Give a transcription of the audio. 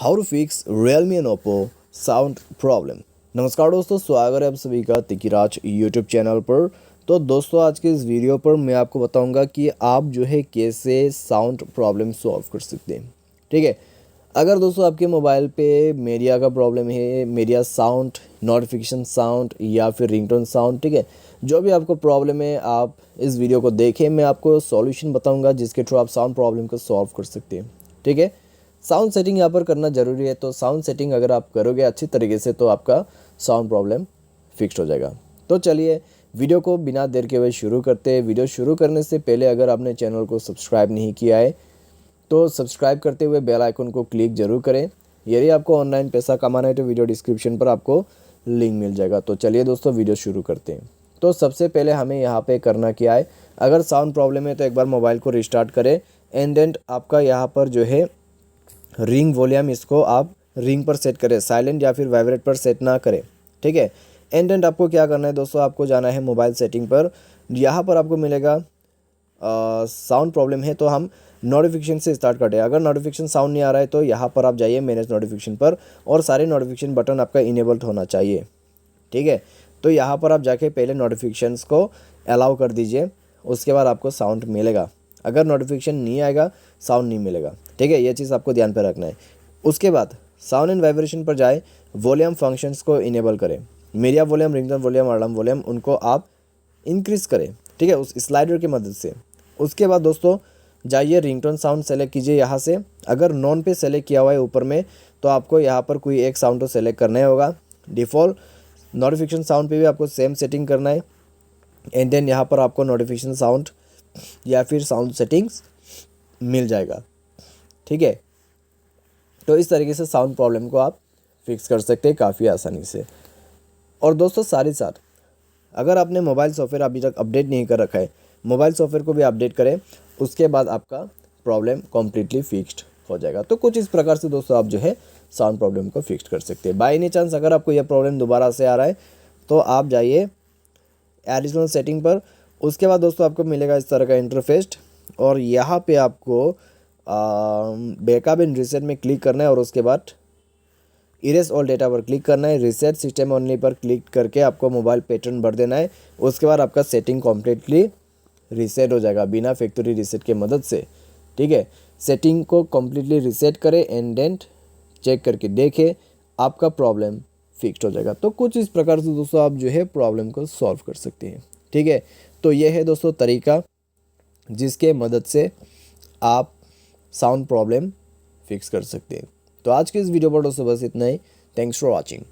How to fix Realme and Oppo sound problem. नमस्कार दोस्तों, स्वागत है आप सभी का तिकिराज यूट्यूब चैनल पर। तो दोस्तों, आज के इस वीडियो पर मैं आपको बताऊंगा कि आप जो है कैसे साउंड प्रॉब्लम सॉल्व कर सकते हैं। ठीक है, अगर दोस्तों आपके मोबाइल पे मीडिया का प्रॉब्लम है, मीडिया साउंड, नोटिफिकेशन साउंड या फिर रिंगटोन साउंड, ठीक है, जो भी आपको प्रॉब्लम है आप इस वीडियो को देखें। मैं आपको सॉल्यूशन बताऊंगा जिसके थ्रू आप साउंड प्रॉब्लम को सॉल्व कर सकते हैं। ठीक है, साउंड सेटिंग यहाँ पर करना ज़रूरी है। तो साउंड सेटिंग अगर आप करोगे अच्छी तरीके से तो आपका साउंड प्रॉब्लम फिक्स हो जाएगा। तो चलिए वीडियो को बिना देर के हुए शुरू करते हैं। वीडियो शुरू करने से पहले अगर आपने चैनल को सब्सक्राइब नहीं किया है तो सब्सक्राइब करते हुए बेल आइकन को क्लिक जरूर करें। यदि आपको ऑनलाइन पैसा कमाना है तो वीडियो डिस्क्रिप्शन पर आपको लिंक मिल जाएगा। तो चलिए दोस्तों वीडियो शुरू करते हैं। तो सबसे पहले हमें यहाँ पे करना क्या है, अगर साउंड प्रॉब्लम है तो एक बार मोबाइल को रिस्टार्ट करें एंड देन आपका यहाँ पर जो है रिंग वॉल्यूम, इसको आप रिंग पर सेट करें, साइलेंट या फिर वाइब्रेट पर सेट ना करें। ठीक है, एंड देन आपको क्या करना है दोस्तों, आपको जाना है मोबाइल सेटिंग पर। यहाँ पर आपको मिलेगा साउंड प्रॉब्लम है तो हम नोटिफिकेशन से स्टार्ट करते हैं। अगर नोटिफिकेशन साउंड नहीं आ रहा है तो यहाँ पर आप जाइए मैनेज नोटिफिकेशन पर और सारे नोटिफिकेशन बटन आपका इनेबल्ड होना चाहिए। ठीक है, तो यहाँ पर आप जाके पहले नोटिफिकेशंस को अलाउ कर दीजिए, उसके बाद आपको साउंड मिलेगा। अगर नोटिफिकेशन नहीं आएगा साउंड नहीं मिलेगा। ठीक है, ये चीज़ आपको ध्यान पर रखना है। उसके बाद साउंड एंड वाइब्रेशन पर जाए, वॉल्यूम फंक्शंस को इनेबल करें। Media volume, ringtone volume, alarm volume, उनको आप इंक्रीज़ करें। ठीक है, उस स्लाइडर की मदद से। उसके बाद दोस्तों जाइए रिंगटोन साउंड सेलेक्ट कीजिए यहाँ से। अगर नॉन पे सेलेक्ट किया हुआ है ऊपर में तो आपको यहाँ पर कोई एक साउंड को सेलेक्ट करना ही होगा। डिफ़ॉल्ट नोटिफिकेशन साउंड पे भी आपको सेम सेटिंग करना है एंड देन यहाँ पर आपको नोटिफिकेशन साउंड या फिर साउंड सेटिंग्स मिल जाएगा। ठीक है, तो इस तरीके से साउंड प्रॉब्लम को आप फिक्स कर सकते हैं काफ़ी आसानी से। और दोस्तों साथ ही साथ अगर आपने मोबाइल सॉफ्टवेयर अभी तक अपडेट नहीं कर रखा है, मोबाइल सॉफ्टवेयर को भी अपडेट करें, उसके बाद आपका प्रॉब्लम कम्प्लीटली फिक्स्ड हो जाएगा। तो कुछ इस प्रकार से दोस्तों आप जो है साउंड प्रॉब्लम को फिक्स कर सकते हैं। बाय एनी चांस अगर आपको यह प्रॉब्लम दोबारा से आ रहा है तो आप जाइए एडिशनल सेटिंग पर। उसके बाद दोस्तों आपको मिलेगा इस तरह का इंटरफेस और यहाँ पे आपको बैकअप एंड रीसेट में क्लिक करना है और उसके बाद इरेज ऑल डेटा पर क्लिक करना है। रीसेट सिस्टम ओनली पर क्लिक करके आपको मोबाइल पैटर्न भर देना है। उसके बाद आपका सेटिंग कम्प्लीटली रीसेट हो जाएगा बिना फैक्ट्री रीसेट के मदद से। ठीक है, सेटिंग को कम्प्लीटली रीसेट करें एंड देन चेक करके देखें, आपका प्रॉब्लम फिक्स्ड हो जाएगा। तो कुछ इस प्रकार से दोस्तों आप जो है प्रॉब्लम को सॉल्व कर सकते हैं। ठीक है, तो ये है दोस्तों तरीका जिसके मदद से आप साउंड प्रॉब्लम फिक्स कर सकते हैं। तो आज के इस वीडियो पर दोस्तों बस इतना ही। Thanks for watching.